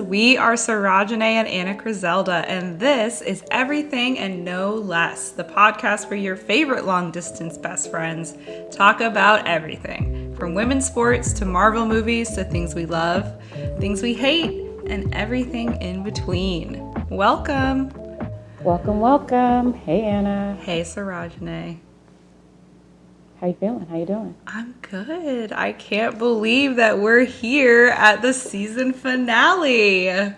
We are Sarájanée and Annacrizelda, and this is Everything and No Less, the podcast where your favorite long-distance best friends talk about everything, from women's sports to Marvel movies to things we love, things we hate, and everything in between. Welcome! Welcome, welcome. Hey, Anna. Hey, Sarájanée. How you feeling? How you doing? I'm good. I can't believe that we're here at the season finale. I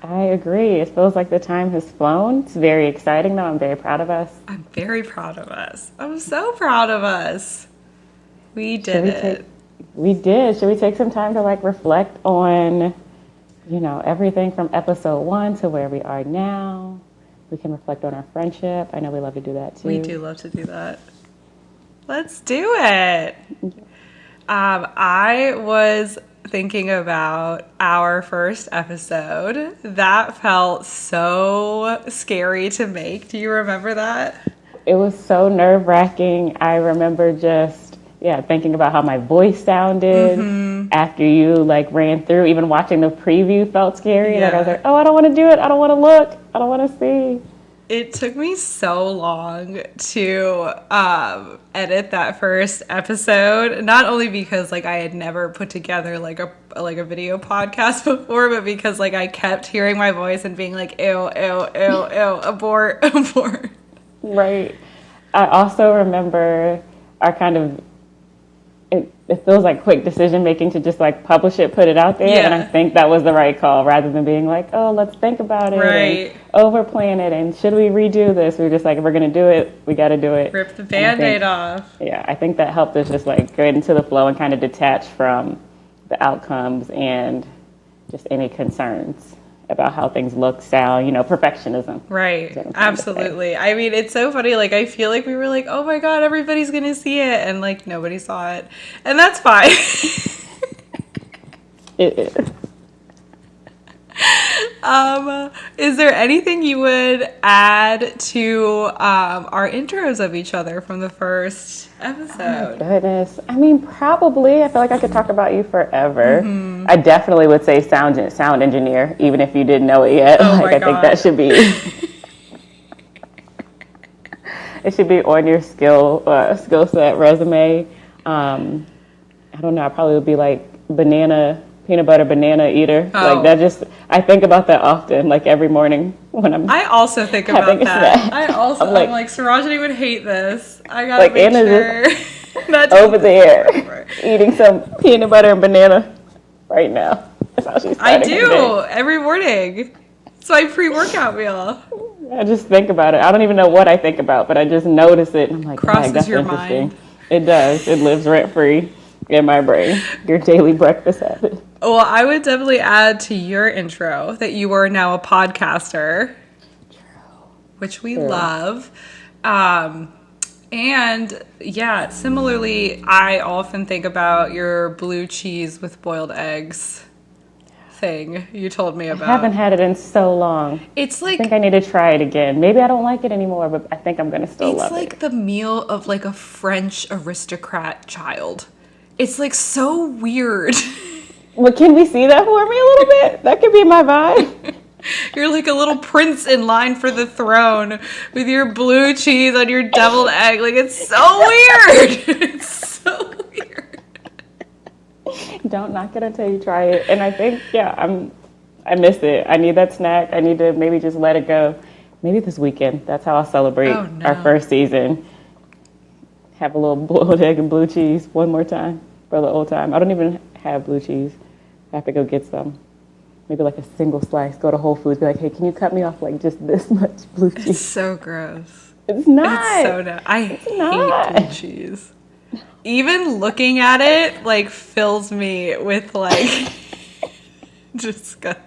agree. It feels like the time has flown. It's very exciting, though. I'm very proud of us. I'm very proud of us. I'm so proud of us. We did it. We did. Should we take some time to reflect on, everything from episode 1 to where we are now? We can reflect on our friendship. I know we love to do that too. We do love to do that. Let's do it. I was thinking about our first episode. That felt so scary to make. Do you remember that? It was so nerve-wracking. I remember just, thinking about how my voice sounded after you ran through. Even watching the preview felt scary. Yeah. I was like, oh, I don't want to do it. I don't want to look. I don't want to see. It took me so long to edit that first episode, not only because I had never put together a video podcast before, but because I kept hearing my voice and being like, ew, ew, ew, ew, abort, abort. Right. I also remember our kind of, it feels like quick decision making to just publish it, put it out there. Yeah. And I think that was the right call rather than being oh, let's think about it. Right. And overplan it. And should we redo this? We were just if we're going to do it, we got to do it. Rip the Band-Aid off. Yeah. I think that helped us just get into the flow and kind of detach from the outcomes and just any concerns about how things look, sound, perfectionism. Right. Absolutely. I mean, it's so funny. I feel like we were oh my God, everybody's going to see it. And nobody saw it. And that's fine. It is. Is there anything you would add to our intros of each other from the first episode? Oh, goodness. I mean, probably. I feel like I could talk about you forever. I definitely would say sound engineer, even if you didn't know it yet. Oh my God. I think that should be it should be on your skill set resume. I don't know. I probably would be peanut butter banana eater. Oh. I think about that often, every morning when I also think about that. I also, I'm like, Sarájanée would hate this. I gotta make sure. That's over there eating some peanut butter and banana right now. That's how she's I do every morning. It's my pre-workout meal. I just think about it. I don't even know what I think about, but I just notice it. And I'm crosses that's your interesting. mind. It does. It lives rent-free in my brain. Your daily breakfast habit. Well, I would definitely add to your intro that you are now a podcaster. True. Which we love. And yeah, similarly, I often think about your blue cheese with boiled eggs thing you told me about. I haven't had it in so long. It's I think I need to try it again. Maybe I don't like it anymore, but I think I'm going to still love it. It's the meal of a French aristocrat child. It's so weird. Well, can we see that for me a little bit? That could be my vibe. You're a little prince in line for the throne with your blue cheese on your deviled egg. It's so weird. It's so weird. Don't knock it until you try it. And I think, I miss it. I need that snack. I need to maybe just let it go. Maybe this weekend. That's how I'll celebrate our first season. Have a little boiled egg and blue cheese one more time for the old time. I don't even have blue cheese. I have to go get some. Maybe a single slice. Go to Whole Foods. Be hey, can you cut me off just this much blue cheese? It's so gross. It's not. It's so no. I hate blue cheese. Even looking at it fills me with disgust.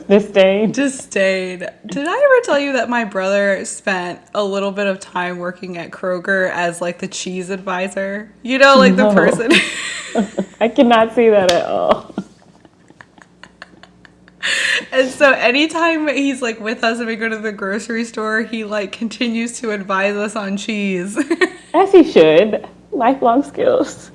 Disdain. Did I ever tell you that my brother spent a little bit of time working at Kroger as the cheese advisor? The person. I cannot see that at all. And so anytime he's with us and we go to the grocery store, he continues to advise us on cheese. As he should. Lifelong skills.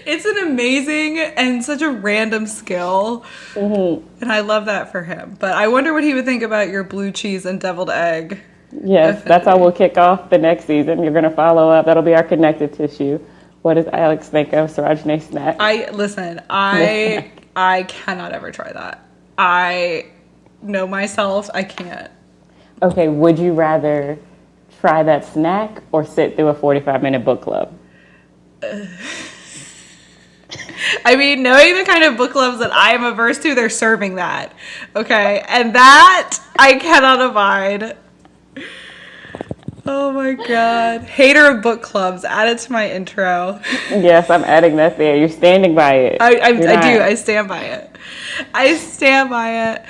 It's an amazing and such a random skill. Mm-hmm. And I love that for him. But I wonder what he would think about your blue cheese and deviled egg. Yes, that's how we'll kick off the next season. You're going to follow up. That'll be our connective tissue. What does Alex think of Sarájanée snack? I cannot ever try that. I know myself. I can't. Okay, would you rather try that snack or sit through a 45-minute book club? I mean, knowing the kind of book clubs that I am averse to, they're serving that. Okay, and that I cannot abide. Oh my God. Hater of book clubs. Add it to my intro. Yes, I'm adding that there. You're standing by it. I do. I stand by it. I stand by it.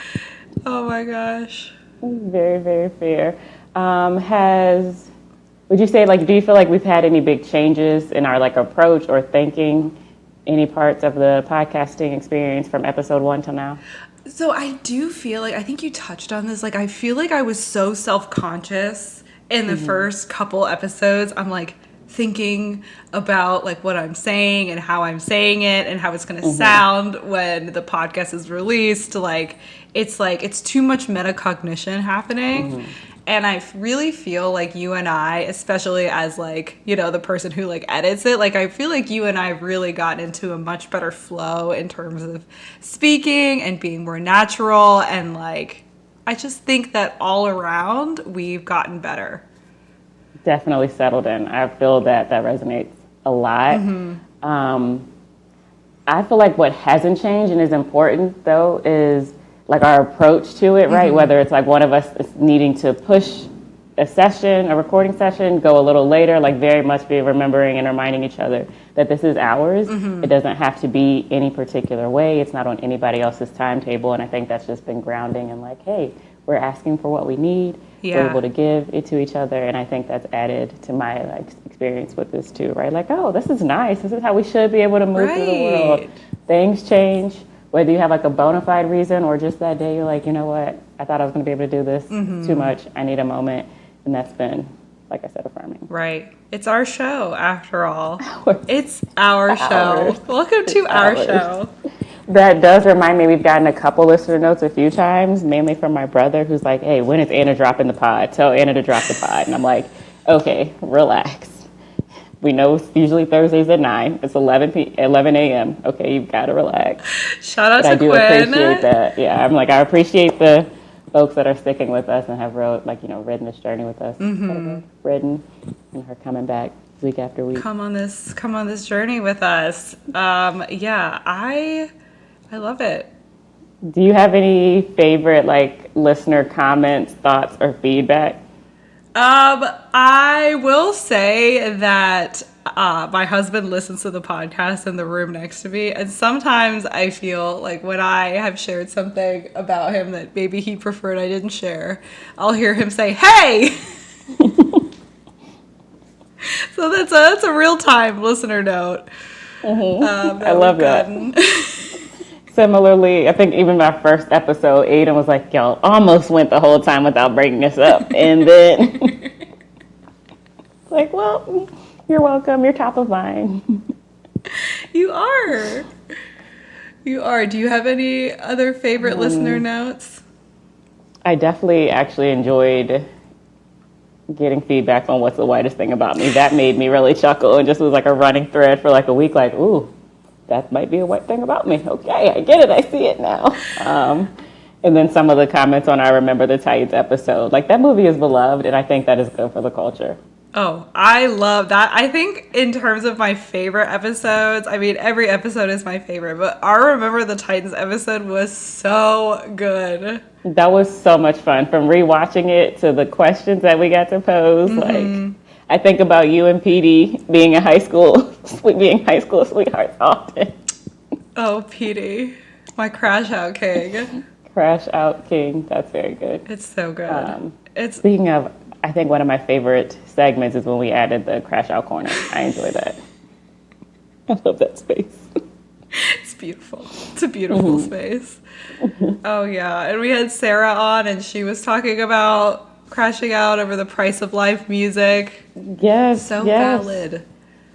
Oh my gosh. Very, very fair. Would you say, like, do you feel like we've had any big changes in our, like, approach or thinking, any parts of the podcasting experience from episode 1 till now? So I do feel like, I think you touched on this, like, I feel like I was so self-conscious in the first couple episodes. I'm like thinking about like what I'm saying and how I'm saying it and how it's going to sound when the podcast is released. Like it's too much metacognition happening. And I really feel like you and I, especially as like, you know, the person who like edits it, like I feel like you and I have really gotten into a much better flow in terms of speaking and being more natural, and like I just think that all around we've gotten better. Definitely settled in. I feel that resonates a lot. I feel like what hasn't changed and is important though is like our approach to it, right? Whether it's like one of us is needing to push a recording session, go a little later, like very much be remembering and reminding each other that this is ours. It doesn't have to be any particular way. It's not on anybody else's timetable. And I think that's just been grounding and like, hey, we're asking for what we need. Yeah. We're able to give it to each other. And I think that's added to my like experience with this too, right? Like, oh, this is nice. This is how we should be able to move through the world. Things change. Whether you have like a bona fide reason or just that day you're like, you know what, I thought I was going to be able to do this. It's too much. I need a moment. And that's been, like I said, affirming. Right. It's our show, after all. It's our show. Welcome to our show. That does remind me, we've gotten a couple listener notes a few times, mainly from my brother, who's like, hey, when is Anna dropping the pod? Tell Anna to drop the pod. And I'm like, okay, relax. We know it's usually Thursdays at 9. It's 11 a.m. Okay, you've got to relax. Shout out to Quinn. I do appreciate that. Yeah, I'm like, I appreciate the folks that are sticking with us and have ridden this journey with us. Ridden, and her coming back week after week. Come on this journey with us. Yeah, I love it. Do you have any favorite like listener comments, thoughts, or feedback? I will say that my husband listens to the podcast in the room next to me, and sometimes I feel like when I have shared something about him that maybe he preferred I didn't share, I'll hear him say, "Hey!" So that's a real-time listener note. I love that. Similarly, I think even my first episode, Aiden was like, y'all almost went the whole time without bringing this up. And then, like, well, you're welcome. You're top of mind. You are. Do you have any other favorite listener notes? I definitely actually enjoyed getting feedback on what's the whitest thing about me. That made me really chuckle and just was like a running thread for like a week, like, ooh, that might be a white thing about me. Okay, I get it. I see it now. And then some of the comments on I Remember the Titans episode. Like, that movie is beloved, and I think that is good for the culture. Oh, I love that. I think in terms of my favorite episodes, I mean, every episode is my favorite, but our Remember the Titans episode was so good. That was so much fun. From rewatching it to the questions that we got to pose, like... I think about you and PD being high school sweethearts often. Oh, PD, my crash out king. Crash out king. That's very good. It's so good. Speaking of, I think one of my favorite segments is when we added the crash out corner. I enjoy that. I love that space. It's beautiful. It's a beautiful space. Oh yeah, and we had Sarah on, and she was talking about crashing out over the price of life music. Yes. So valid.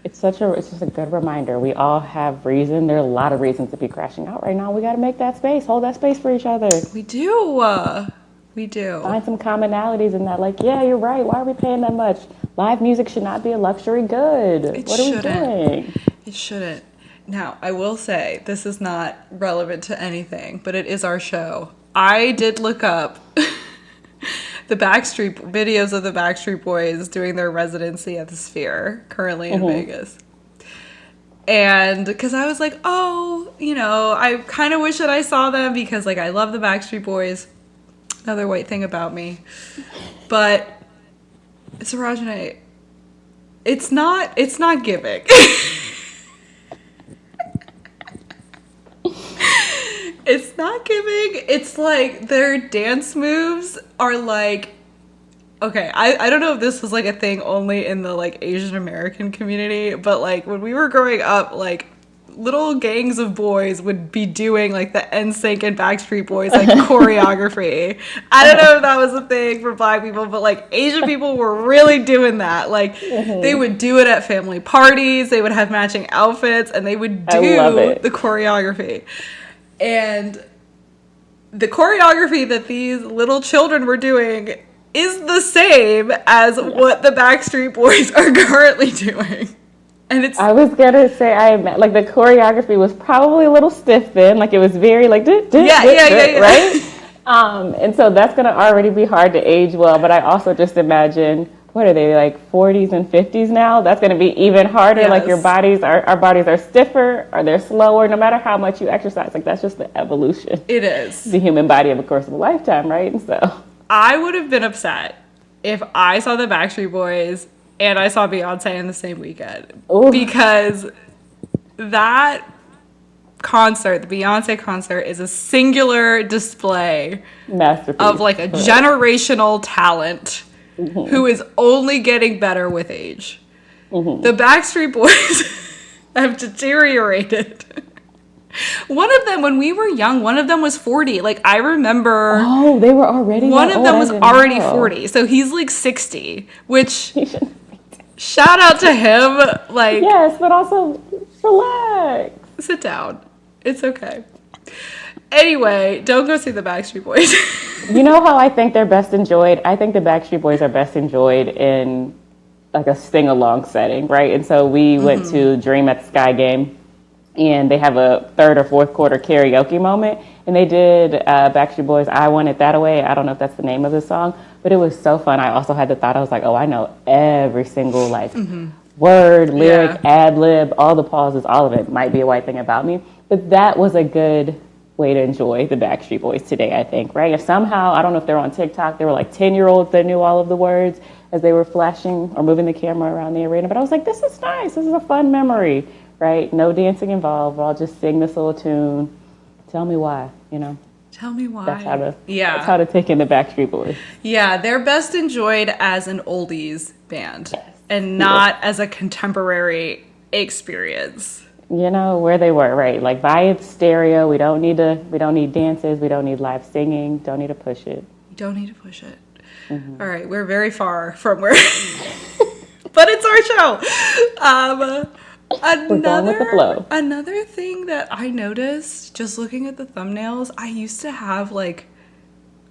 It's just a good reminder. We all have reason. There are a lot of reasons to be crashing out right now. We got to make that space, hold that space for each other. We do. We do. Find some commonalities in that. Like, yeah, you're right. Why are we paying that much? Live music should not be a luxury good. What are we doing? It shouldn't. Now, I will say, this is not relevant to anything, but it is our show. I did look up the videos of the Backstreet Boys doing their residency at the Sphere, currently in Vegas. And because I was like, oh, I kind of wish that I saw them because, like, I love the Backstreet Boys. Another white thing about me. But Sarájanée, it's not giving. It's not giving. It's like their dance moves are like, okay, I don't know if this was like a thing only in the like Asian American community, but like when we were growing up, like little gangs of boys would be doing like the NSYNC and Backstreet Boys like choreography. I don't know if that was a thing for Black people, but like Asian people were really doing that. Like they would do it at family parties. They would have matching outfits and they would do the choreography. And the choreography that these little children were doing is the same as what the Backstreet Boys are currently doing. And I was gonna say, like the choreography was probably a little stiff then, like it was very like right? And so that's gonna already be hard to age well. But I also just imagine, what are they, like 40s and 50s now? That's gonna be even harder. Yes. Like our bodies are stiffer, or they're slower. No matter how much you exercise, like that's just the evolution. It is the human body of a course of a lifetime, right? And so I would have been upset if I saw the Backstreet Boys and I saw Beyonce in the same weekend. Ooh. Because that concert, the Beyonce concert, is a singular display of like a generational talent who is only getting better with age. The Backstreet Boys have deteriorated. One of them, when we were young, one of them was 40. Like, I remember... Oh, they were already... One of them was already 40. So he's like 60, which... Shout out to him. Like... Yes, but also, relax. Sit down. It's okay. Anyway, don't go see the Backstreet Boys. You know how I think they're best enjoyed? I think the Backstreet Boys are best enjoyed in, like, a sing-along setting, right? And so we went to Dream at the Sky game. And they have a third or fourth quarter karaoke moment. And they did Backstreet Boys' I Want It That Way. I don't know if that's the name of the song. But it was so fun. I also had the thought, I was like, oh, I know every single, like, word, lyric, ad-lib, all the pauses, all of it. Might be a white thing about me. But that was a good way to enjoy the Backstreet Boys today, I think, right? If somehow, I don't know if they're on TikTok, they were like 10-year-olds that knew all of the words as they were flashing or moving the camera around the arena. But I was like, this is nice. This is a fun memory. Right? No dancing involved. I'll just sing this little tune. Tell me why, Tell me why. That's how to take in the Backstreet Boys. Yeah, they're best enjoyed as an oldies band and not as a contemporary experience. Where they were, right? Like vibes, stereo. We don't need dances. We don't need live singing. Don't need to push it. You don't need to push it. All right, we're very far from where, but it's our show. Another thing that I noticed just looking at the thumbnails, I used to have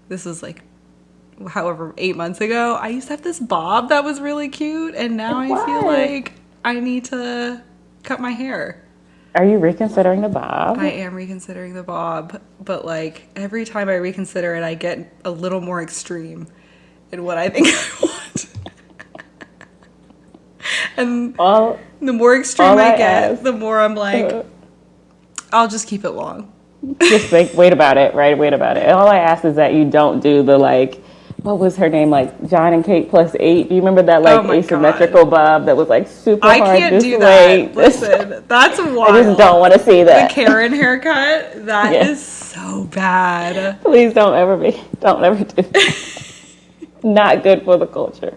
this is 8 months ago, I used to have this bob that was really cute, and now I feel like I need to cut my hair. Are you reconsidering the bob? I am reconsidering the bob, but every time I reconsider it, I get a little more extreme in what I think I want. And the more extreme I get, the more I'm like, I'll just keep it long. Just wait about it, right? Wait about it. All I ask is that you don't do the what was her name? John and Kate +8. Do you remember that asymmetrical bob that was super hard? I can't do that. Listen, that's wild. I just don't want to see that. The Karen haircut, that is so bad. Please don't ever do that. Not good for the culture.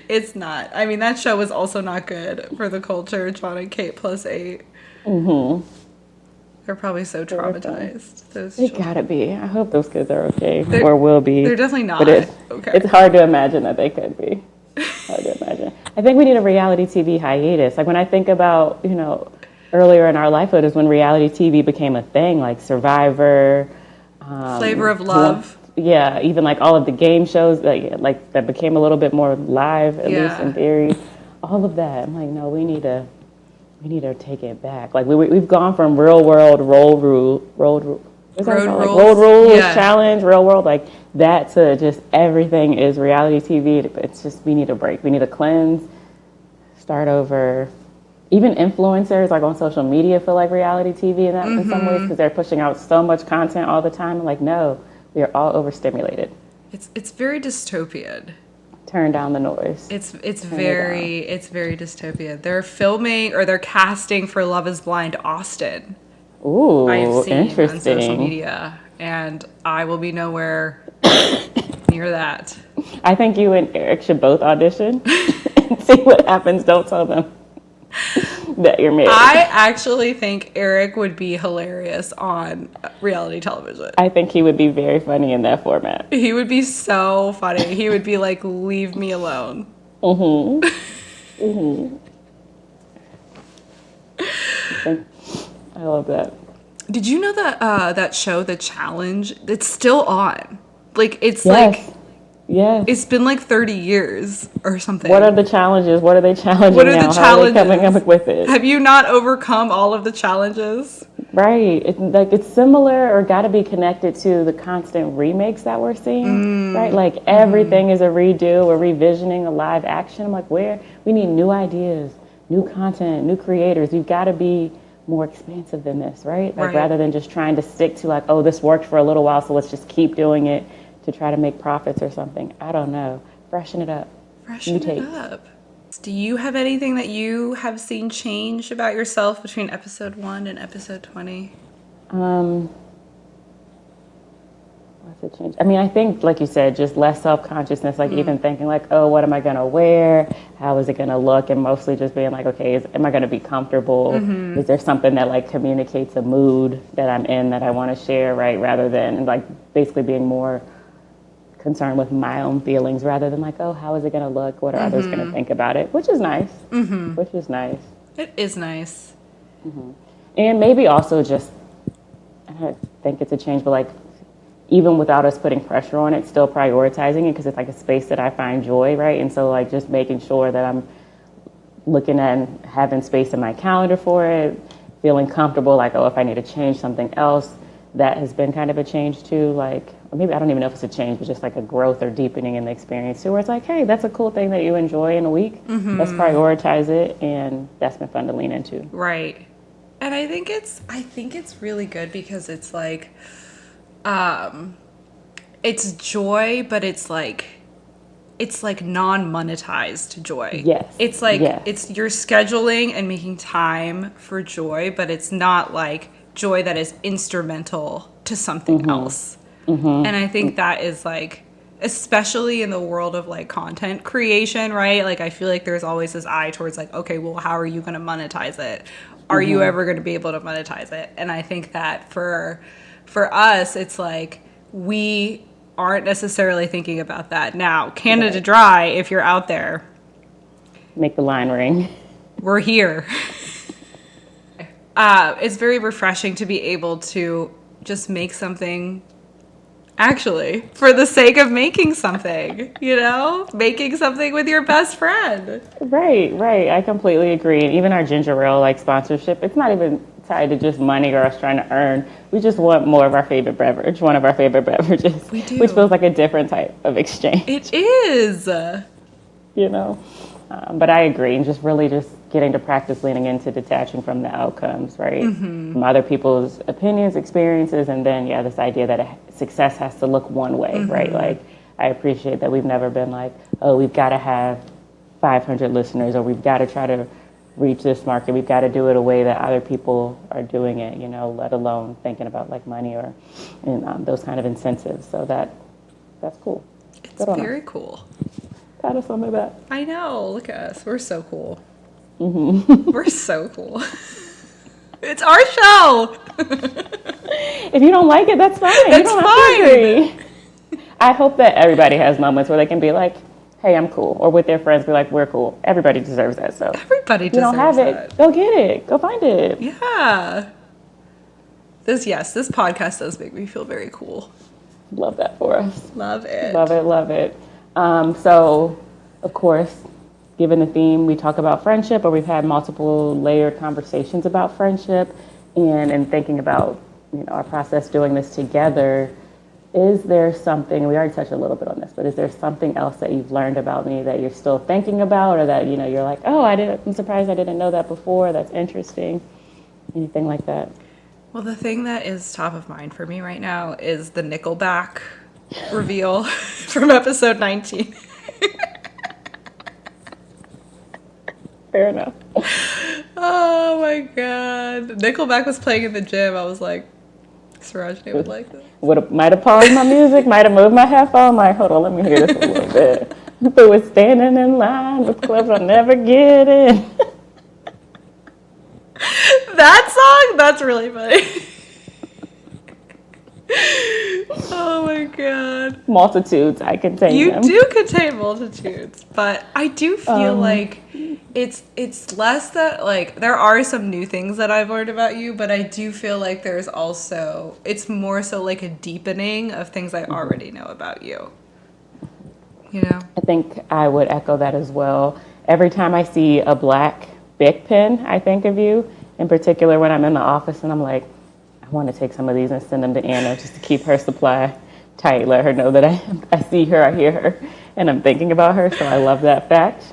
It's not. I mean, that show was also not good for the culture. John and Kate +8. They're probably so traumatized. They gotta be. I hope those kids are okay, or will be. They're definitely not. But it's hard to imagine that they could be. Hard to imagine. I think we need a reality TV hiatus. Like when I think about, earlier in our lifehood is when reality TV became a thing, like Survivor, Flavor of Love. Yeah, even like all of the game shows that became a little bit more live, at least in theory. All of that. I'm like, no, we need to take it back. Like we've gone from real world road rules challenge, real world, like that to just everything is reality TV. It's just, we need a break. We need a cleanse, start over. Even influencers like on social media feel like reality TV in some ways because they're pushing out so much content all the time. I'm like, no, we are all overstimulated. It's very dystopian. Turn down the noise. It's very dystopian. They're filming or they're casting for Love Is Blind Austin. Ooh, I've seen interesting. on social media, and I will be nowhere near that. I think you and Eric should both audition and see what happens. Don't tell them that you're married. I actually think Eric would be hilarious on reality television. I think he would be very funny in that format. He would be so funny. He would be like, leave me alone. I love that. Did you know that that show, The Challenge, it's still on? Like, it's it's been like 30 years or something. What are the challenges? What are they challenging What are now? the challenges? How are they coming up with it? Have you not overcome all of the challenges? Right. It's similar or got to be connected to the constant remakes that we're seeing, right? Like everything is a redo or revisioning a live action. I'm like, we need new ideas, new content, new creators. You've got to be more expansive than this, right? Like rather than just trying to stick to like, oh, this worked for a little while, so let's just keep doing it to try to make profits or something. I don't know. Freshen it up. Freshen it up. Do you have anything that you have seen change about yourself between episode 1 and episode 20? What's it change? I mean, I think, like you said, just less self-consciousness, like even thinking like, oh, what am I going to wear? How is it going to look? And mostly just being like, okay, am I going to be comfortable? Is there something that like communicates a mood that I'm in that I want to share, right? Rather than like basically being more concerned with my own feelings rather than like, oh, how is it going to look? What are others going to think about it? Which is nice. Which is nice. It is nice. And maybe also just, I don't think it's a change, but like, even without us putting pressure on it, still prioritizing it because it's like a space that I find joy, right? And so like just making sure that I'm looking at and having space in my calendar for it, feeling comfortable, like, oh, if I need to change something else, that has been kind of a change too. Like, or maybe I don't even know if it's a change, but just like a growth or deepening in the experience too, where it's like, hey, that's a cool thing that you enjoy in a week. Let's prioritize it, and that's been fun to lean into. Right. And I think it's really good because it's like, it's joy, but it's like non-monetized joy. Yes. It's like, it's you're scheduling and making time for joy, but it's not like joy that is instrumental to something else. And I think that is like, especially in the world of like content creation, right? Like I feel like there's always this eye towards like, okay, well, how are you going to monetize it? Are you ever going to be able to monetize it? And I think that for us, it's like we aren't necessarily thinking about that. Now, Canada Dry, if you're out there, make the line ring. We're here. It's very refreshing to be able to just make something, actually, for the sake of making something, making something with your best friend. Right. I completely agree. And even our ginger ale like sponsorship, it's not even tied to just money or us trying to earn. We just want more of our favorite beverage, one of our favorite beverages. We do. Which feels like a different type of exchange. It is. But I agree, and just really just getting to practice leaning into detaching from the outcomes, right? From other people's opinions, experiences, and then, this idea that success has to look one way, right? Like, I appreciate that we've never been like, oh, we've got to have 500 listeners, or we've got to try to reach this market. We've got to do it a way that other people are doing it, let alone thinking about like money or those kind of incentives. So that's cool. It's very cool. Pat us on the back. I know. Look at us. We're so cool. We're so cool. It's our show. If you don't like it, that's fine. That's you don't have to agree. I hope that everybody has moments where they can be like, hey, I'm cool. Or with their friends, be like, we're cool. Everybody deserves that. So everybody deserves you don't have that. it, go get it. Go find it. Yeah. This podcast does make me feel very cool. Love that for us. Love it. Love it, love it. So, of course, given the theme, we talk about friendship, or we've had multiple layered conversations about friendship. And in thinking about, our process doing this together, is there something, we already touched a little bit on this, but is there something else that you've learned about me that you're still thinking about, or that, you're like, oh, I'm surprised I didn't know that before, that's interesting, anything like that? Well, the thing that is top of mind for me right now is the Nickelback reveal from episode 19. Fair enough. Oh my god. Nickelback was playing in the gym. I was like, Sarájanée would like this. Might have paused my music, might have moved my headphone, like, hold on, let me hear this a little bit. If it was standing in line with clubs I'll never get in. That song? That's really funny. Oh my god. Multitudes, I contain you them. You do contain multitudes, but I do feel like it's less that, like, there are some new things that I've learned about you, but I do feel like there's also, it's more so like a deepening of things I already know about you. I think I would echo that as well. Every time I see a black Bic pen, I think of you. In particular, when I'm in the office and I'm like, I want to take some of these and send them to Anna just to keep her supply tight, let her know that I see her, I hear her, and I'm thinking about her. So I love that fact.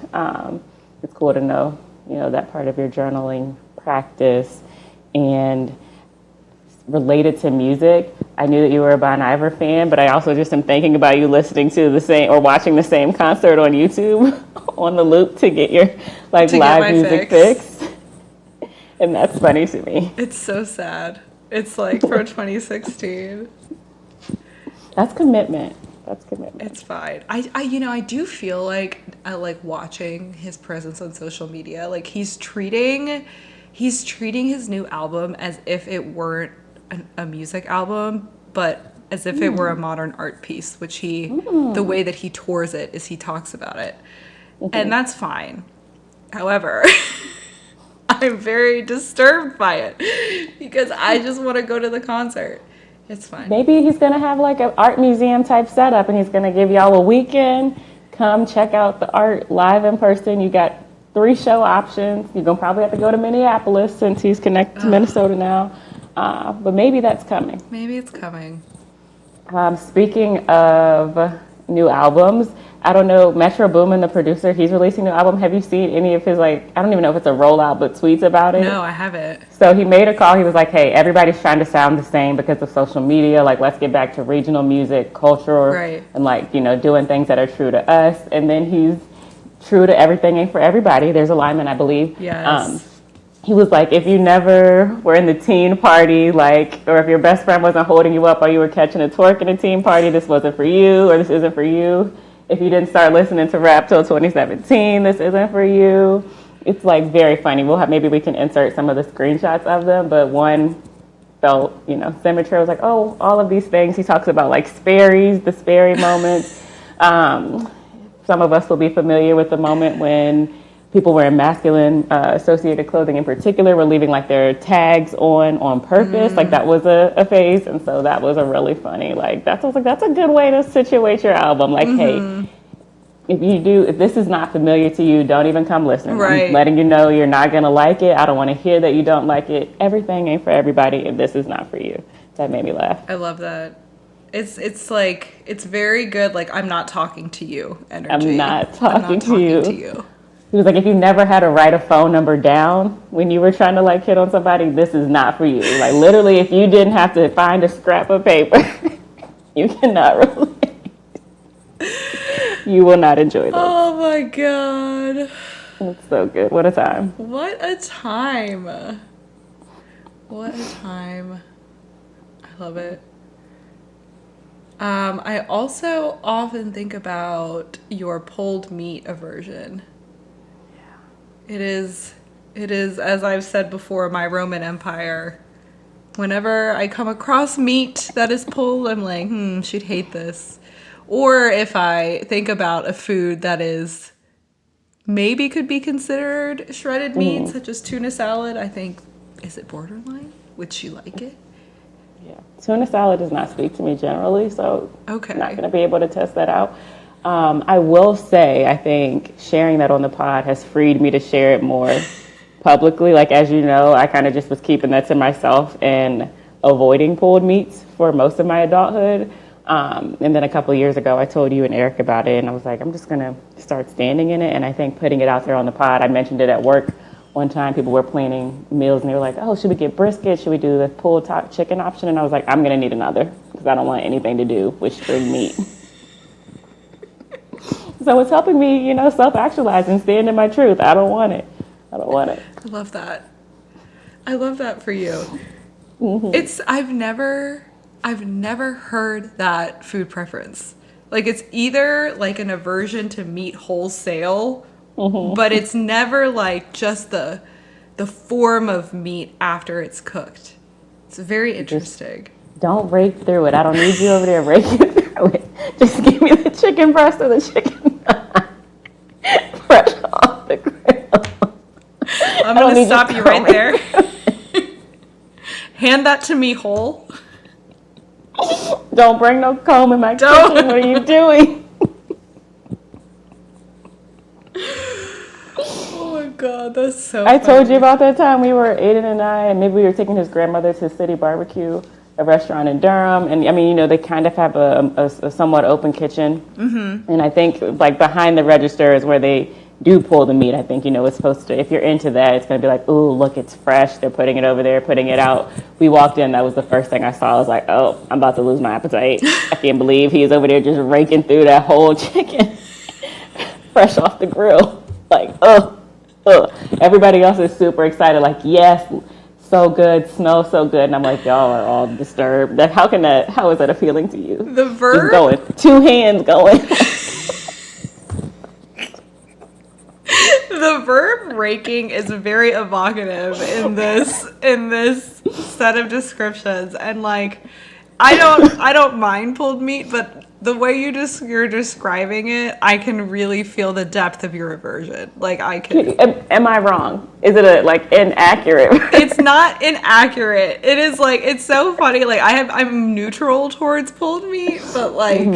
It's cool to know, that part of your journaling practice. And related to music, I knew that you were a Bon Iver fan, but I also just am thinking about you listening to the same or watching the same concert on YouTube on the loop to get your live music fix. And that's funny to me. It's so sad. It's like from 2016. That's commitment. It's fine. I do feel like I like watching his presence on social media. Like he's treating his new album as if it weren't a music album, but as if it were a modern art piece, which the way that he tours it is he talks about it. And that's fine. However, I'm very disturbed by it because I just want to go to the concert. It's fine. Maybe he's going to have like an art museum type setup and he's going to give y'all a weekend. Come check out the art live in person. You got 3 show options. You're going to probably have to go to Minneapolis since he's connected to Minnesota now. But maybe that's coming. Maybe it's coming. Speaking of new albums, I don't know, Metro Boomin, the producer, he's releasing a new album. Have you seen any of his, I don't even know if it's a rollout, but tweets about it? No, I haven't. So he made a call. He was like, hey, everybody's trying to sound the same because of social media. Let's get back to regional music, cultural, right. And, doing things that are true to us. And then he's true to everything ain't for everybody. There's a lineman, I believe. Yes. He was like, if you never were in the teen party, or if your best friend wasn't holding you up or you were catching a twerk in a teen party, this wasn't for you, or this isn't for you. If you didn't start listening to rap till 2017, this isn't for you. It's very funny. Maybe we can insert some of the screenshots of them, but one felt, symmetry. I was like, oh, all of these things. He talks about Sperry's, the Sperry moments. Some of us will be familiar with the moment when people wearing masculine associated clothing in particular were leaving their tags on purpose. That was a phase. And so that was a really funny, that's a good way to situate your album. Hey, if this is not familiar to you, don't even come listen. Right. I'm letting you know you're not going to like it. I don't want to hear that you don't like it. Everything ain't for everybody, and this is not for you. That made me laugh. I love that. It's very good, I'm not talking to you energy. I'm not talking to you. He was like, if you never had to write a phone number down when you were trying to hit on somebody, this is not for you. Literally, if you didn't have to find a scrap of paper, you cannot relate. You will not enjoy this. Oh my God. It's so good. What a time. What a time. What a time. I love it. I also often think about your pulled meat aversion. It is, as I've said before, my Roman Empire. Whenever I come across meat that is pulled, I'm like, she'd hate this. Or if I think about a food that is maybe could be considered shredded meat, such as tuna salad, I think, is it borderline? Would she like it? Yeah. Tuna salad does not speak to me generally, so okay. I'm not going to be able to test that out. I will say, I think sharing that on the pod has freed me to share it more publicly. Like, as you know, I kind of just was keeping that to myself and avoiding pulled meats for most of my adulthood. And then a couple of years ago, I told you and Eric about it, and I was like, I'm just going to start standing in it. And I think putting it out there on the pod, I mentioned it at work one time. People were planning meals, and they were like, oh, should we get brisket? Should we do the pulled chicken option? And I was like, I'm going to need another because I don't want anything to do with string meat. So it's helping me, self-actualize and stand in my truth. I don't want it. I love that. I love that for you. Mm-hmm. I've never heard that food preference. Like, it's either like an aversion to meat wholesale, but it's never like just the form of meat after it's cooked. It's very interesting. Don't rake through it. I don't need you over there raking through it. Just give me the chicken breast or the chicken fresh off the grill. I'm going to stop you right there. Hand that to me whole. Don't bring no comb in my kitchen. What are you doing? Oh my God, that's so funny. Told you about that time we were, Aiden and I, and maybe we were taking his grandmother to City Barbecue, a restaurant in Durham. And I mean, they kind of have a somewhat open kitchen. Mm-hmm. And I think like behind the register is where they do pull the meat. I think, it's supposed to, if you're into that, it's going to be like, ooh, look, it's fresh. They're putting it over there, putting it out. We walked in. That was the first thing I saw. I was like, oh, I'm about to lose my appetite. I can't believe he's over there just raking through that whole chicken fresh off the grill. Like, everybody else is super excited. Like, yes, so good, smells so good. And I'm like, y'all are all disturbed. How is that appealing to you? The verb? Just going, 2 hands going. The verb raking is very evocative in this set of descriptions, and like I don't mind pulled meat, but the way you're describing it, I can really feel the depth of your aversion. Like I can. Am I wrong? Is it inaccurate? It's not inaccurate. It is like it's so funny. Like I'm neutral towards pulled meat, but like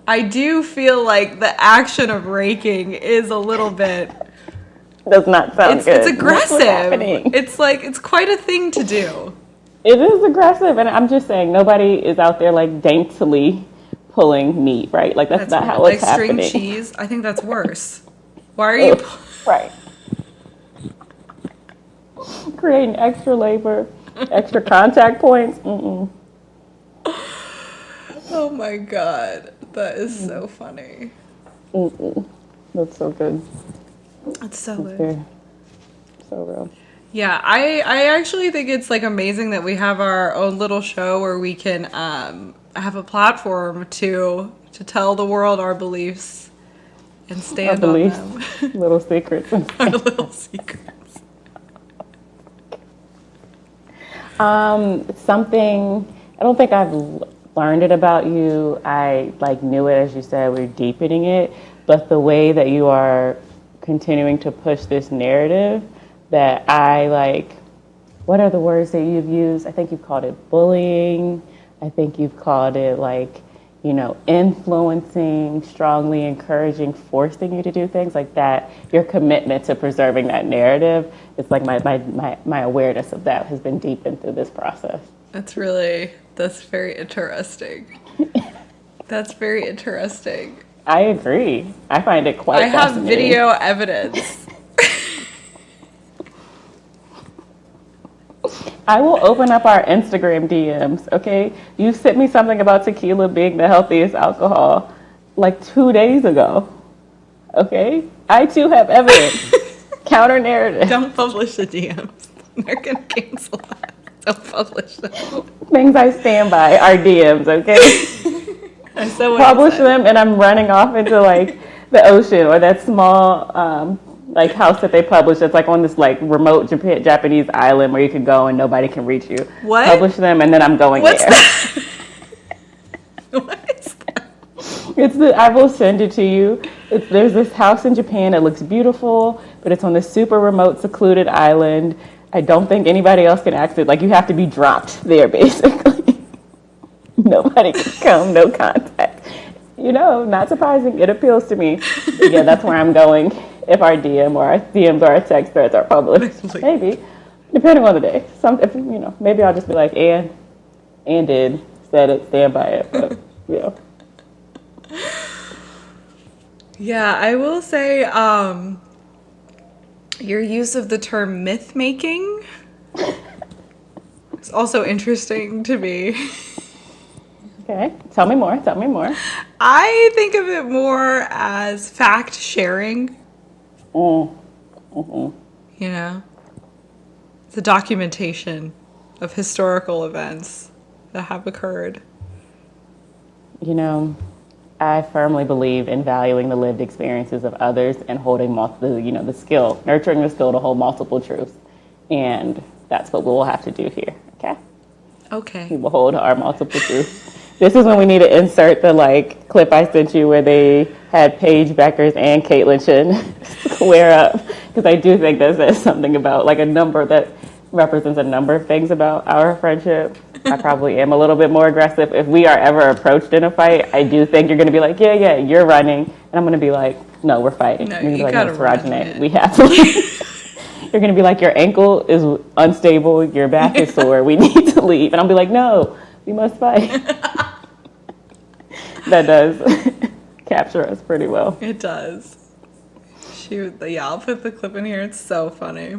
I do feel like the action of raking is a little bit. Does not sound good. It's aggressive. It's like, it's quite a thing to do. It is aggressive, and I'm just saying, nobody is out there like daintily pulling meat, right? Like that's not how it's happening. Like string cheese, I think that's worse. Why are you... Right. Creating extra labor, extra contact points. Mm-mm. Oh my God, that is so funny. That's so good. It's so good. So real. Yeah, I actually think it's like amazing that we have our own little show where we can have a platform to tell the world our beliefs and stand on them. Little secrets. Our little secrets. Something I don't think I've learned it about you. I knew it, as you said, we're deepening it, but the way that you are continuing to push this narrative that what are the words that you've used? I think you've called it bullying. I think you've called it influencing, strongly encouraging, forcing you to do things like that. Your commitment to preserving that narrative, it's like my awareness of that has been deepened through this process. That's very interesting. That's very interesting. I agree. I find it quite fascinating. I have video evidence. I will open up our Instagram DMs, okay? You sent me something about tequila being the healthiest alcohol 2 days ago, okay? I too have evidence. Counter narrative. Don't publish the DMs. They're going to cancel that. Don't publish them. Things I stand by are DMs, okay? Publish them, and I'm running off into the ocean or that small house that they publish that's on this remote Japanese island where you can go and nobody can reach you. What? Publish them, and then I'm going there. That? What is that? I will send it to you. There's this house in Japan that looks beautiful, but it's on this super remote, secluded island. I don't think anybody else can access. Like, you have to be dropped there, basically. Nobody can come, no contact. Not surprising. It appeals to me. But yeah, that's where I'm going. If our DMs or our text threads are public, maybe, depending on the day. Maybe I'll just be like, and did, said it, stand by it. But Yeah, I will say, your use of the term myth making is also interesting to me. Okay, tell me more. I think of it more as fact sharing. Mm-hmm. The documentation of historical events that have occurred. I firmly believe in valuing the lived experiences of others and holding the skill, nurturing the skill to hold multiple truths. And that's what we will have to do here, okay? Okay. We will hold our multiple truths. This is when we need to insert the clip I sent you where they had Paige Beckers and Caitlin Chin square up, because I do think that says something about a number that represents a number of things about our friendship. I probably am a little bit more aggressive. If we are ever approached in a fight, I do think you're going to be like, yeah, you're running. And I'm going to be like, no, we're fighting. No, you're you gotta run. Sarájanée, we have to. You're going to be like, your ankle is unstable, your back is sore, we need to leave. And I'll be like, no, we must fight. That does capture us pretty well. It does. I'll put the clip in here. It's so funny.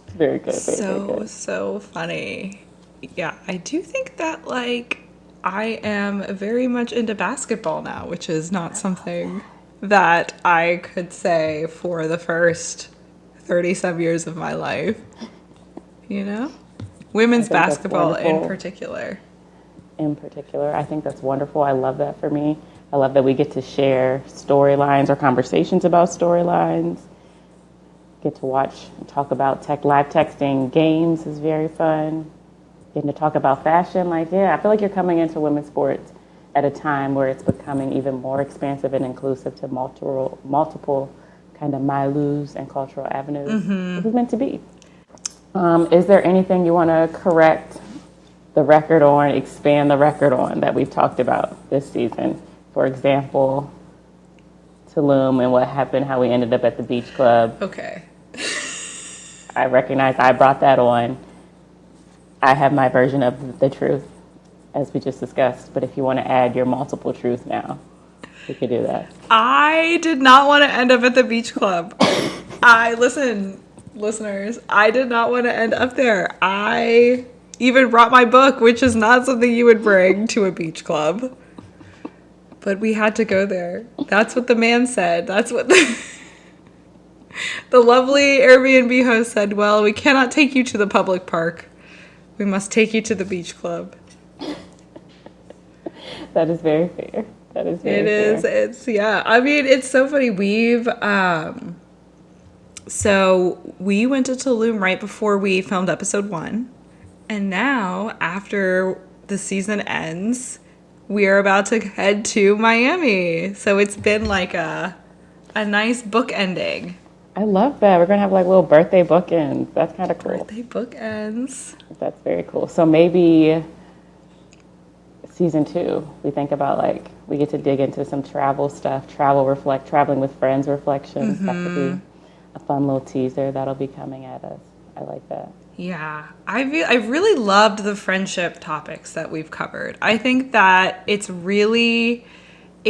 Very good. So funny. Yeah, I do think that I am very much into basketball now, which is not something that I could say for the first 30-some years of my life. Women's basketball in particular. I think that's wonderful. I love that for me. I love that we get to share storylines or conversations about storylines. Get to watch and talk about live texting games is very fun. Getting to talk about fashion, I feel like you're coming into women's sports at a time where it's becoming even more expansive and inclusive to multiple kind of milieus and cultural avenues. Mm-hmm. This is meant to be. Is there anything you want to correct the record on, expand the record on that we've talked about this season? For example, Tulum and what happened, how we ended up at the beach club. Okay. I recognize I brought that on. I have my version of the truth, as we just discussed. But if you want to add your multiple truth now, we could do that. I did not want to end up at the beach club. Listeners, I did not want to end up there. I even brought my book, which is not something you would bring to a beach club. But we had to go there. That's what the man said. That's what the lovely Airbnb host said. Well, we cannot take you to the public park. We must take you to the beach club. That is very fair. Yeah. I mean, it's so funny. So we went to Tulum right before we filmed episode 1. And now, after the season ends, we are about to head to Miami. So it's been a nice book ending. I love that. We're going to have little birthday bookends. That's kind of cool. Birthday bookends. That's very cool. So maybe season 2, we think about we get to dig into some travel stuff, traveling with friends reflections. Mm-hmm. That could be a fun little teaser that'll be coming at us. I like that. Yeah, I really loved the friendship topics that we've covered. I think that it's really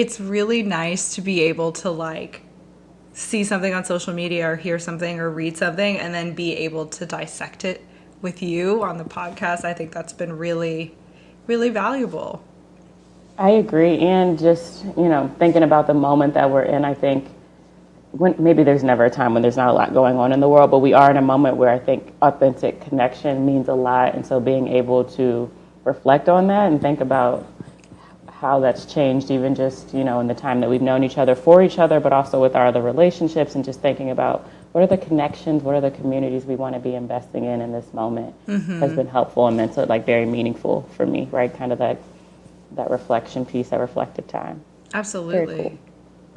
nice to be able to see something on social media or hear something or read something and then be able to dissect it with you on the podcast. I think that's been really, really valuable. I agree. And just, thinking about the moment that we're in, I think maybe there's never a time when there's not a lot going on in the world, but we are in a moment where I think authentic connection means a lot. And so being able to reflect on that and think about how that's changed even just, in the time that we've known each other for each other, but also with our other relationships, and just thinking about what are the connections, what are the communities we want to be investing in this moment, mm-hmm. has been helpful and meant to very meaningful for me, right? Kind of that reflection piece, that reflective time. Absolutely. Very cool.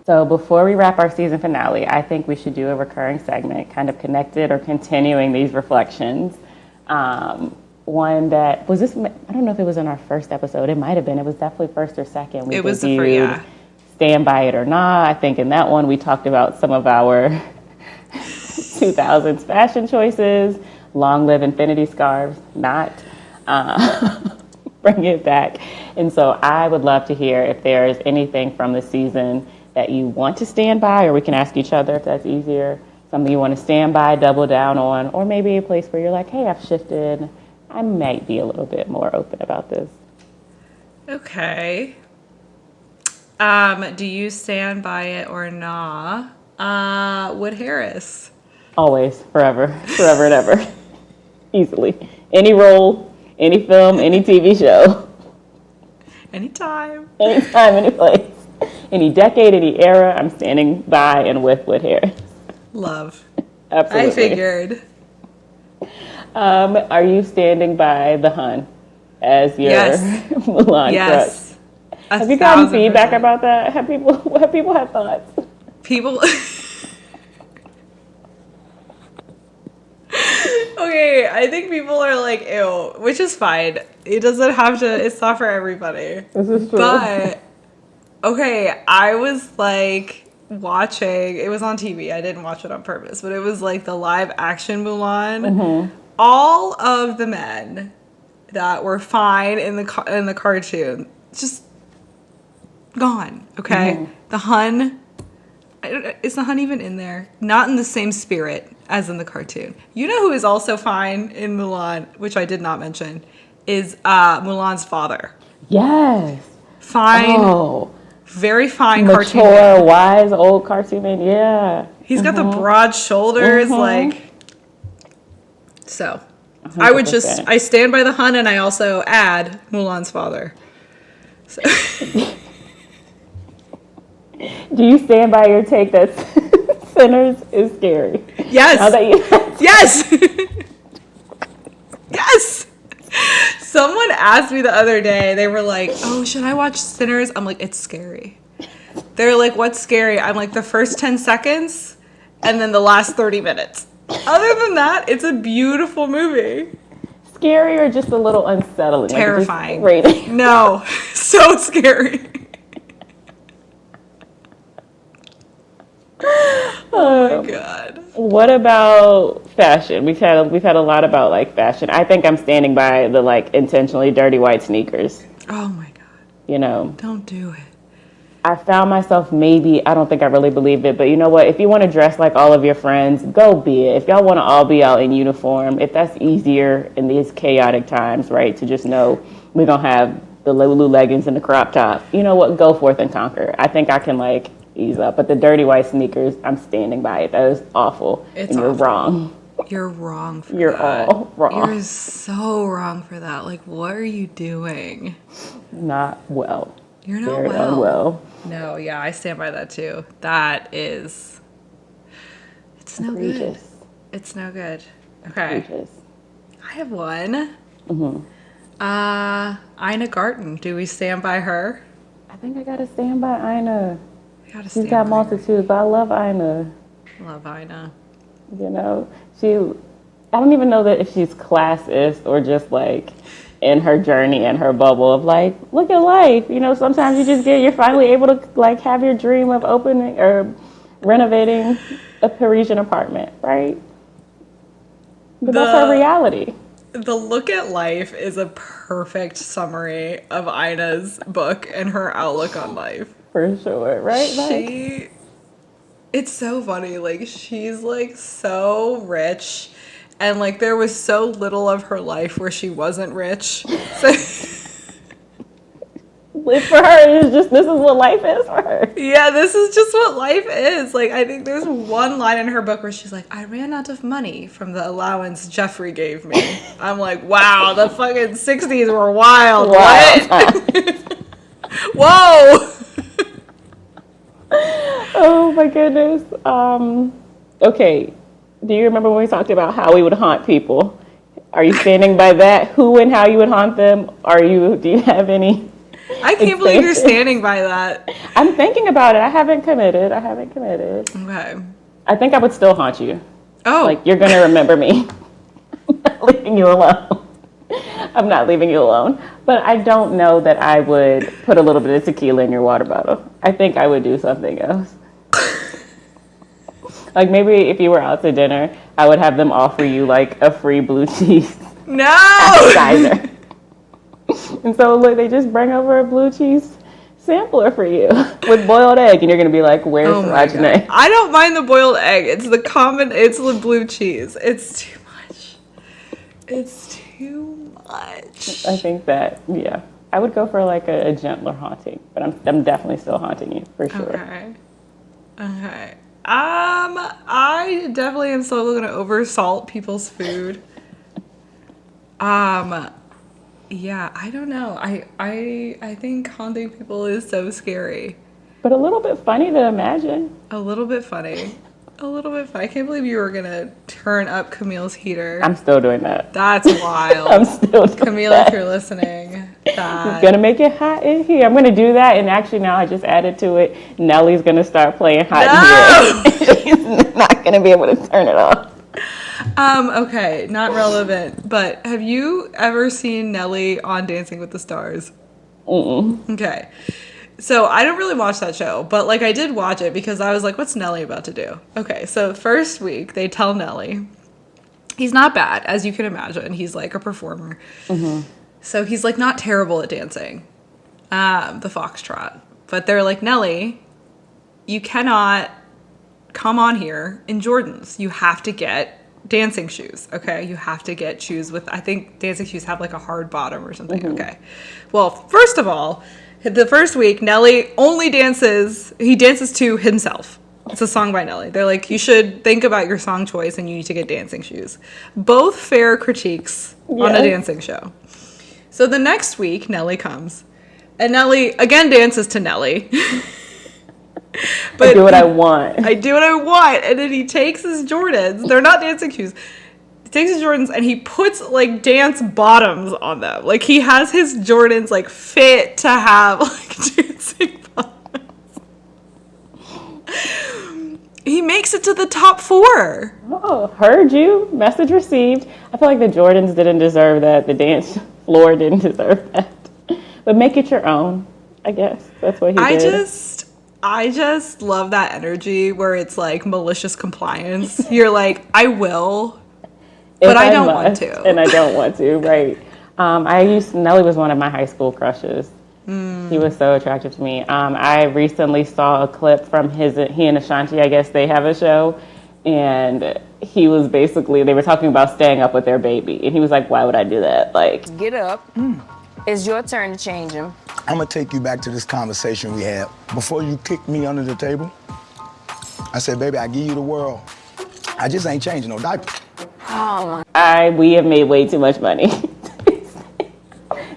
So before we wrap our season finale, I think we should do a recurring segment, kind of connected or continuing these reflections. One that was this, I don't know if it was in our first episode. It might have been. It was definitely first or second. It was the first, yeah. Stand By It or Not. I think in that one we talked about some of our 2000s fashion choices. Long live infinity scarves, not. Bring it back. And so I would love to hear if there's anything from the season that you want to stand by, or we can ask each other if that's easier. Something you want to stand by, double down on, or maybe a place where you're like, hey, I've shifted. I might be a little bit more open about this. Okay. Do you stand by it or nah? Wood Harris. Always, forever and ever. Easily. Any role, any film, any TV show. Anytime, any place. Any decade, any era, I'm standing by and with Wood Harris. Love. Absolutely. I figured. Are you standing by the Hun as your Mulan crush? Have you gotten feedback about that? Have people had thoughts? People. Okay, I think people are like, ew, which is fine. It doesn't have to. It's not for everybody. This is true. But okay, I was like watching. It was on TV. I didn't watch it on purpose, but it was like the live action Mulan. Mm-hmm. All of the men that were fine in the cartoon just gone. Okay, mm-hmm. The Hun. Is the Hun even in there? Not in the same spirit as in the cartoon. You know who is also fine in Mulan, which I did not mention, is Mulan's father. Yes. Fine. Oh. Very fine cartoon man. Mature, wise, old cartoon man. Yeah. He's got the broad shoulders, like. So, 100%. I stand by the Hun, and I also add Mulan's father. So. Do you stand by your take that Sinners is scary? Yes. Yes. Yes. Someone asked me the other day, they were like, oh, should I watch Sinners? I'm like, it's scary. They're like, what's scary? I'm like, the first 10 seconds and then the last 30 minutes. Other than that, it's a beautiful movie. Scary or just a little unsettling? Terrifying. Like No, so scary. Oh my God. What about fashion? We've had a lot about like fashion. I think I'm standing by the like intentionally dirty white sneakers. Oh my God. You know. Don't do it. I found myself maybe, I don't think I really believed it, but you know what? If you want to dress like all of your friends, go be it. If y'all want to all be out in uniform, if that's easier in these chaotic times, right, to just know we're going to have the Lulu leggings and the crop top, you know what? Go forth and conquer. I think I can like ease up. But the dirty white sneakers, I'm standing by it. That is awful. It's and you're awful. Wrong. You're wrong for You're that. all wrong. You're so wrong for that. Like, what are you doing? Not well. You're not Very well. Unwell. No, yeah, I stand by that too. That is, it's no good. It's no good. Okay. Egregious. I have one. Mm-hmm. Ina Garten. Do we stand by her? I think I gotta stand by Ina. She's got multitudes, but I love Ina. Love Ina. You know, I don't even know that if she's classist or just like in her journey and her bubble of like, look at life. You know, sometimes you're finally able to like have your dream of opening or renovating a Parisian apartment, right? But that's her reality. The Look at Life is a perfect summary of Ina's book and her outlook on life. For sure, right? It's so funny. Like, she's like so rich. And, like, there was so little of her life where she wasn't rich. So for her, this is what life is for her. Yeah, this is just what life is. Like, I think there's one line in her book where she's like, I ran out of money from the allowance Jeffrey gave me. I'm like, wow, the fucking 60s were wild. What? Whoa. Oh, my goodness. Okay. Do you remember when we talked about how we would haunt people? Are you standing by that? Who and how you would haunt them? Do you have any I can't believe you're standing by that. I'm thinking about it. I haven't committed. Okay. I think I would still haunt you. Oh. Like, you're going to remember me. I'm not leaving you alone. I'm not leaving you alone. But I don't know that I would put a little bit of tequila in your water bottle. I think I would do something else. Like, maybe if you were out to dinner, I would have them offer you, like, a free blue cheese. No! Appetizer. And so, look, they just bring over a blue cheese sampler for you with boiled egg. And you're going to be like, where's Sarájanée? I don't mind the boiled egg. It's the blue cheese. It's too much. I think that, yeah. I would go for, like, a gentler haunting. But I'm definitely still haunting you, for sure. Okay. I definitely am still going to oversalt people's food. Yeah, I don't know. I think haunting people is so scary. But a little bit funny to imagine. A little bit funny. I can't believe you were going to turn up Camille's heater. I'm still doing that. That's wild. I'm still doing Camille, that. if you're listening. It's going to make it hot in here. I'm going to do that. And actually now I just added to it. Nellie's going to start playing hot in here. She's not going to be able to turn it off. Okay, not relevant, but have you ever seen Nelly on Dancing with the Stars? Mm-mm. Okay. So I don't really watch that show, but like I did watch it because I was like, what's Nelly about to do? Okay, so first week they tell Nelly, he's not bad, as you can imagine. He's like a performer. Mm-hmm. So he's like not terrible at dancing, the foxtrot. But they're like, Nelly, you cannot come on here in Jordans. You have to get dancing shoes, okay? You have to get shoes with, I think dancing shoes have like a hard bottom or something, mm-hmm. Okay. Well, first of all, the first week, Nelly only dances to himself. It's a song by Nelly. They're like, you should think about your song choice and you need to get dancing shoes. Both fair critiques on a dancing show. So the next week, Nelly comes. And Nelly, again, dances to Nelly. But I do what I want. And then he takes his Jordans. They're not dancing shoes. He takes his Jordans and he puts like dance bottoms on them. Like he has his Jordans like fit to have like dancing bottoms. He makes it to the top 4. Oh, heard you. Message received. I feel like the Jordans didn't deserve that. The dance floor didn't deserve that. But make it your own, I guess. That's what he did. I just love that energy where it's like malicious compliance. You're like, I will, but I don't want to. And I don't want to, right. Nelly was one of my high school crushes. He was so attractive to me. I recently saw a clip from he and Ashanti, I guess they have a show. And he was basically, they were talking about staying up with their baby. And he was like, why would I do that? Like, get up. It's your turn to change him. I'm gonna take you back to this conversation we had. Before you kicked me under the table, I said, baby, I give you the world. I just ain't changing no diapers. Oh my. We have made way too much money.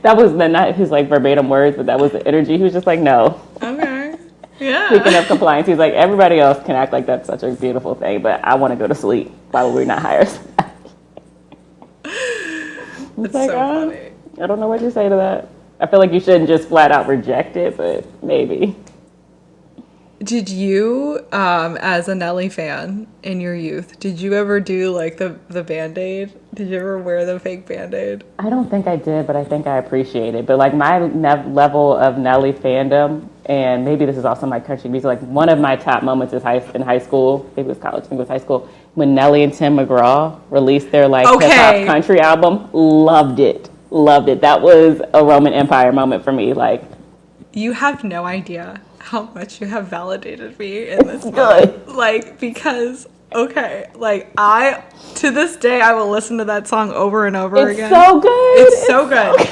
That was not his like verbatim words, but that was the energy. He was just like, no. Okay. Yeah. Speaking of compliance, he's like, everybody else can act like that's such a beautiful thing, but I want to go to sleep. Why would we not hire somebody? It's like, so funny. I don't know what to say to that. I feel like you shouldn't just flat out reject it, but maybe. Did you, as a Nelly fan in your youth, did you ever do like the Band-Aid? Did you ever wear the fake Band-Aid? I don't think I did, but I think I appreciate it. But like my level of Nelly fandom, and maybe this is also my country music, like one of my top moments is in high school, maybe it was college, I think it was high school, when Nelly and Tim McGraw released their like hip-hop country album. Loved it. That was a Roman Empire moment for me. Like, you have no idea how much you have validated me in this moment. Like, because like to this day I will listen to that song over and over again. It's so good. It's so good.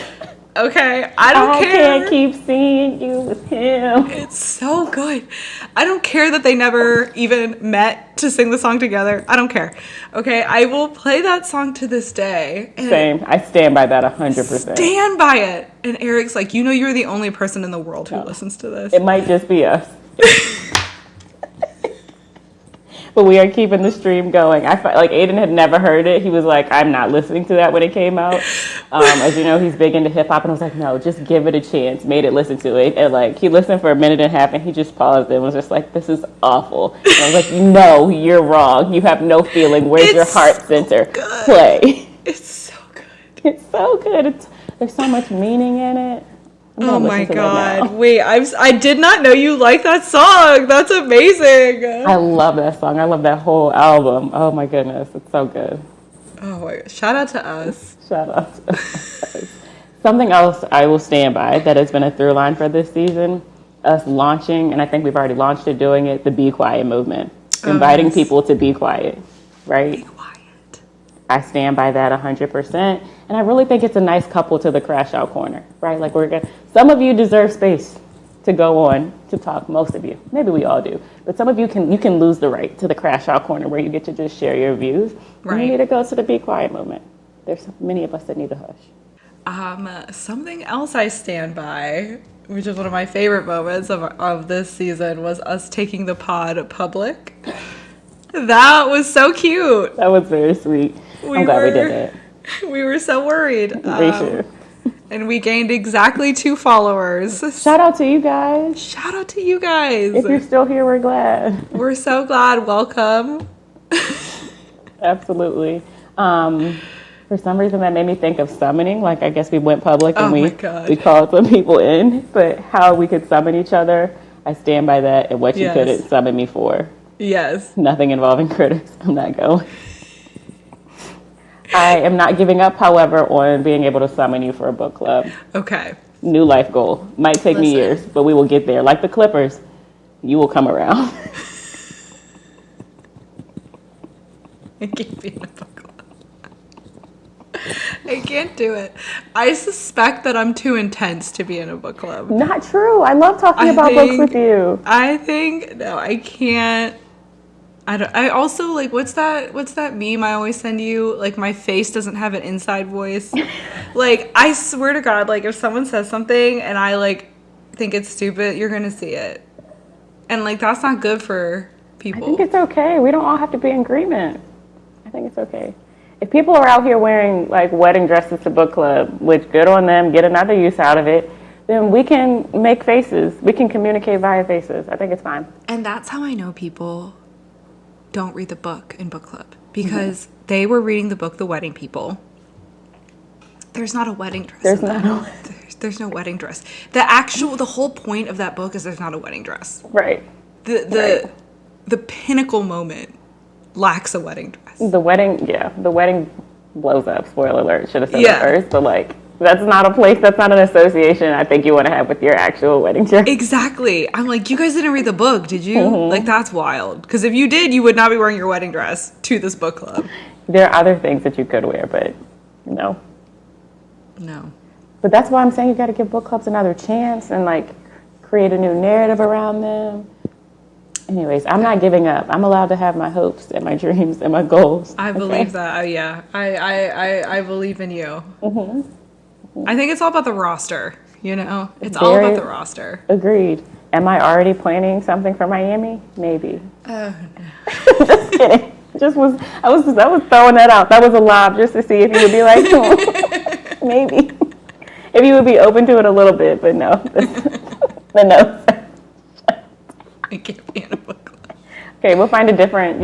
Okay, I don't care. I can't keep seeing you with him. It's so good. I don't care that they never even met to sing the song together. I don't care. Okay, I will play that song to this day. Same. I stand by that 100%. Stand by it. And Eric's like, you know, you're the only person in the world who listens to this. It might just be us. But we are keeping the stream going. I felt like Aiden had never heard it. He was like, I'm not listening to that when it came out. As you know, he's big into hip hop, and I was like, no, just give it a chance. Made it listen to it. And like, he listened for a minute and a half, and he just paused and was just like, this is awful. And I was like, no, you're wrong. You have no feeling. Where's your heart center? Good. Play. It's so good. It's so good. There's so much meaning in it. Oh my God. Wait, I did not know you liked that song. That's amazing. I love that song. I love that whole album. Oh my goodness. It's so good. Oh my God. Shout out to us. Shout out to us. Something else I will stand by that has been a through line for this season, us launching, and I think we've already launched it, doing it, the Be Quiet movement. Inviting people to be quiet, right? Be quiet. I stand by that 100%. And I really think it's a nice couple to the crash out corner, right? Like some of you deserve space to go on to talk, most of you. Maybe we all do. But some of you can lose the right to the crash out corner where you get to just share your views. Right. And you need to go to the Be Quiet movement. There's many of us that need to hush. Something else I stand by, which is one of my favorite moments of this season, was us taking the pod public. That was so cute. That was very sweet. I'm glad we did it. We were so worried. Sure. And we gained exactly 2 followers. Shout out to you guys. Shout out to you guys. If you're still here, we're glad. We're so glad. Welcome. Absolutely. For some reason, that made me think of summoning. Like, I guess we went public and we called some people in. But how we could summon each other, I stand by that. And what you couldn't summon me for. Yes. Nothing involving critics. I'm not going. I am not giving up, however, on being able to summon you for a book club. Okay. New life goal. Might take me years, but we will get there. Like the Clippers, you will come around. I can't be in a book club. I can't do it. I suspect that I'm too intense to be in a book club. Not true. I love talking about books with you. I think, no, I can't. I also, like, what's that meme I always send you? Like, my face doesn't have an inside voice. Like, I swear to God, like, if someone says something and I, like, think it's stupid, you're going to see it. And, like, that's not good for people. I think it's okay. We don't all have to be in agreement. I think it's okay. If people are out here wearing, like, wedding dresses to book club, which good on them, get another use out of it, then we can make faces. We can communicate via faces. I think it's fine. And that's how I know people don't read the book in book club, because they were reading the book The Wedding People. There's not a wedding dress. There's no wedding dress. The whole point of that book is there's not a wedding dress. Right. The pinnacle moment lacks a wedding dress. The wedding blows up. Spoiler alert. Should have said that first, but like, that's not a place, that's not an association I think you want to have with your actual wedding dress. Exactly. I'm like, you guys didn't read the book, did you? Like, that's wild. Because if you did, you would not be wearing your wedding dress to this book club. There are other things that you could wear, but no. No. But that's why I'm saying you got to give book clubs another chance and, like, create a new narrative around them. Anyways, I'm not giving up. I'm allowed to have my hopes and my dreams and my goals. I believe that. Oh, yeah. I believe in you. I think it's all about the roster, you know? It's all about the roster. Agreed. Am I already planning something for Miami? Maybe. Oh, no. Just kidding. I was throwing that out. That was a lob just to see if you would be like, maybe. If you would be open to it a little bit, but no. But no. I can't be in a book club. Okay, we'll find a different,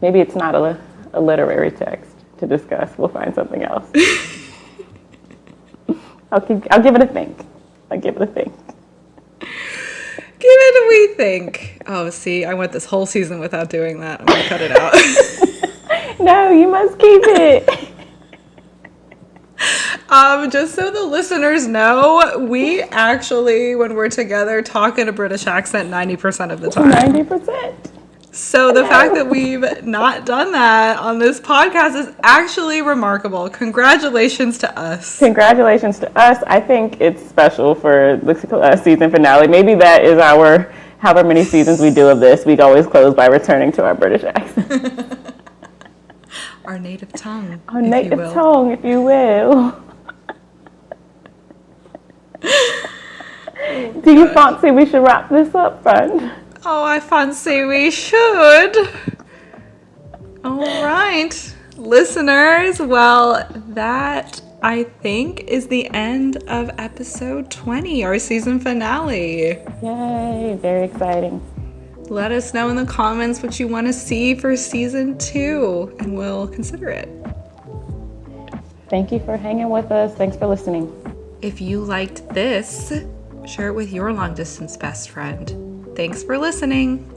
maybe it's not a literary text to discuss. We'll find something else. I'll give it a think. Give it a wee think. Oh, see, I went this whole season without doing that. I'm going to cut it out. No, you must keep it. Just so the listeners know, we actually, when we're together, talk in a British accent 90% of the time. 90%. So the fact that we've not done that on this podcast is actually remarkable. Congratulations to us. Congratulations to us. I think it's special for the season finale. Maybe that is our, however many seasons we do of this, we always close by returning to our British accent. Our native tongue. Our native tongue, if you will. Do you fancy we should wrap this up, friend? Oh, I fancy we should. All right, listeners. Well, that I think is the end of episode 20, our season finale. Yay, very exciting. Let us know in the comments what you want to see for season 2, and we'll consider it. Thank you for hanging with us. Thanks for listening. If you liked this, share it with your long distance best friend. Thanks for listening.